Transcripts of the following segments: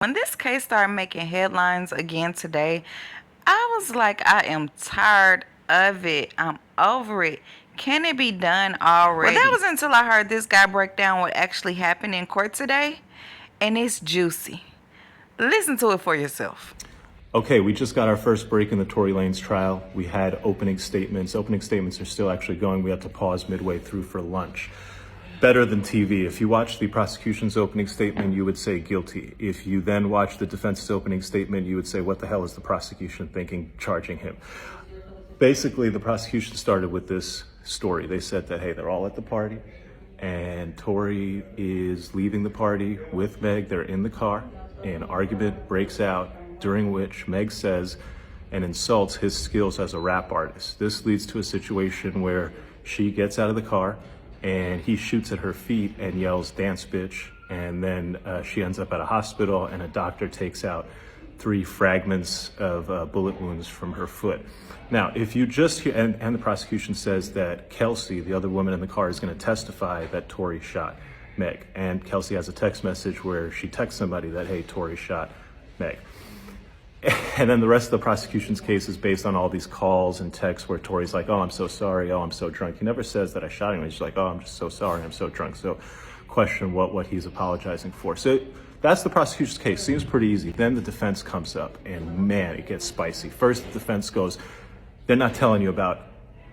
When this case started making headlines again today, I was like, I am tired of it. I'm over it. Can it be done already? Well, that was until I heard this guy break down what actually happened in court today, and it's juicy. Listen to it for yourself. Okay, we just got our first break in the Tory Lanez trial. We had opening statements. Opening statements are still actually going. We had to pause midway through for lunch. Better than TV. If you watch the prosecution's opening statement, you would say guilty. If you then watch the defense's opening statement, you would say, what the hell is the prosecution thinking, charging him? Basically, the prosecution started with this story. They said that, hey, they're all at the party, and Tory is leaving the party with Meg. They're in the car. An argument breaks out, during which Meg says and insults his skills as a rap artist. This leads to a situation where she gets out of the car and he shoots at her feet and yells, "Dance, bitch." And then she ends up at a hospital, and a doctor takes out 3 fragments of bullet wounds from her foot. Now, if you just hear, and the prosecution says that Kelsey, the other woman in the car, is going to testify that Tory shot Meg. And Kelsey has a text message where she texts somebody that, hey, Tory shot Meg. And then the rest of the prosecution's case is based on all these calls and texts where Tory's like, oh, I'm so sorry, oh, I'm so drunk. He never says that I shot him. He's just like, oh, I'm just so sorry, I'm so drunk. So question what he's apologizing for. So that's the prosecution's case. Seems pretty easy. Then the defense comes up, and man, it gets spicy. First, the defense goes, they're not telling you about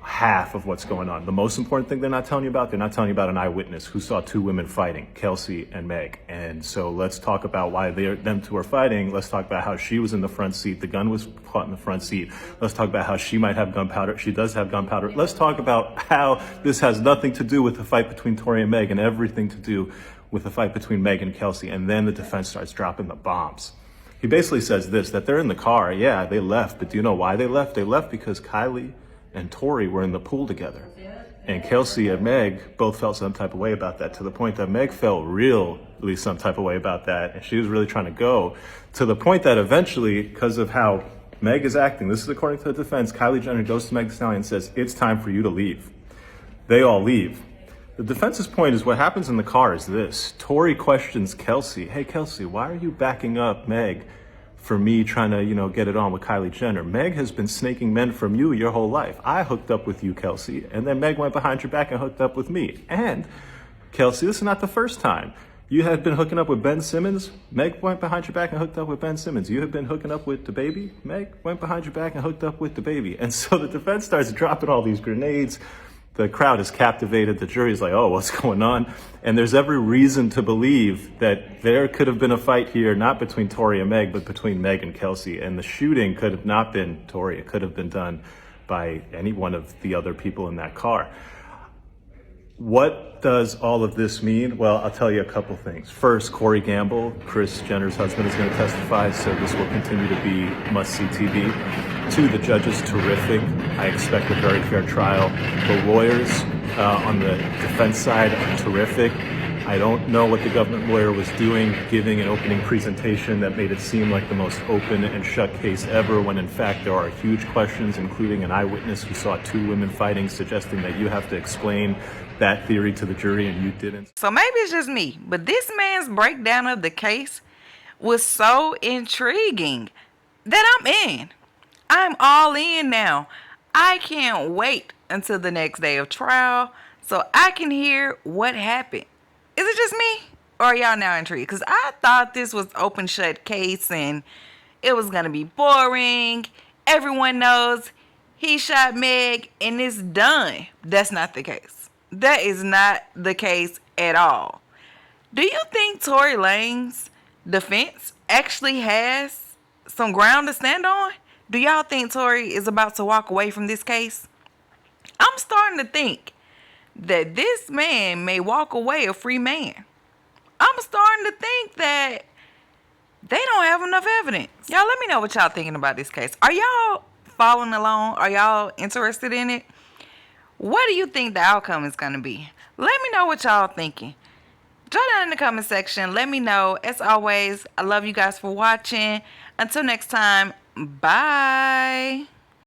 half of what's going on. The most important thing they're not telling you about an eyewitness who saw 2 women fighting, Kelsey and Meg. And so let's talk about why them 2 are fighting. Let's talk about how she was in the front seat. The gun was caught in the front seat. Let's talk about how she might have gunpowder. She does have gunpowder. Let's talk about how this has nothing to do with the fight between Tory and Meg and everything to do with the fight between Meg and Kelsey. And then the defense starts dropping the bombs. He basically says this, that they're in the car. Yeah, they left. But do you know why they left? They left because Kylie and Tory were in the pool together. And Kelsey and Meg both felt some type of way about that, to the point that Meg felt really some type of way about that. And she was really trying to go, to the point that eventually, because of how Meg is acting, this is according to the defense, Kylie Jenner goes to Meg Thee Stallion and says, it's time for you to leave. They all leave. The defense's point is what happens in the car is this. Tory questions Kelsey, hey Kelsey, why are you backing up Meg for me trying to, get it on with Kylie Jenner? Meg has been snaking men from you your whole life. I hooked up with you, Kelsey, and then Meg went behind your back and hooked up with me. And Kelsey, this is not the first time. You had been hooking up with Ben Simmons. Meg went behind your back and hooked up with Ben Simmons. You had been hooking up with DaBaby. Meg went behind your back and hooked up with DaBaby. And so the defense starts dropping all these grenades. The crowd is captivated. The jury's like, oh, what's going on? And there's every reason to believe that there could have been a fight here, not between Tory and Meg, but between Meg and Kelsey. And the shooting could have not been Tory. It could have been done by any one of the other people in that car. What does all of this mean? Well, I'll tell you a couple things. First, Corey Gamble, Kris Jenner's husband, is going to testify, so this will continue to be must-see TV. 2, the judge is terrific. I expect a very fair trial. The lawyers on the defense side are terrific. I don't know what the government lawyer was doing, giving an opening presentation that made it seem like the most open and shut case ever, when in fact there are huge questions, including an eyewitness who saw 2 women fighting, suggesting that you have to explain that theory to the jury, and you didn't. So maybe it's just me, but this man's breakdown of the case was so intriguing that I'm in. I'm all in now. I can't wait until the next day of trial so I can hear what happened. Is it just me? Or are y'all now intrigued? Because I thought this was open shut case and it was going to be boring. Everyone knows he shot Meg and it's done. That's not the case. That is not the case at all. Do you think Tory Lanez defense actually has some ground to stand on? Do y'all think Tory is about to walk away from this case? I'm starting to think that this man may walk away a free man. I'm starting to think that they don't have enough evidence. Y'all let me know what y'all thinking about this case. Are y'all following along? Are y'all interested in it? What do you think the outcome is going to be? Let me know what y'all thinking. Drop down in the comment section. Let me know. As always, I love you guys for watching. Until next time, bye.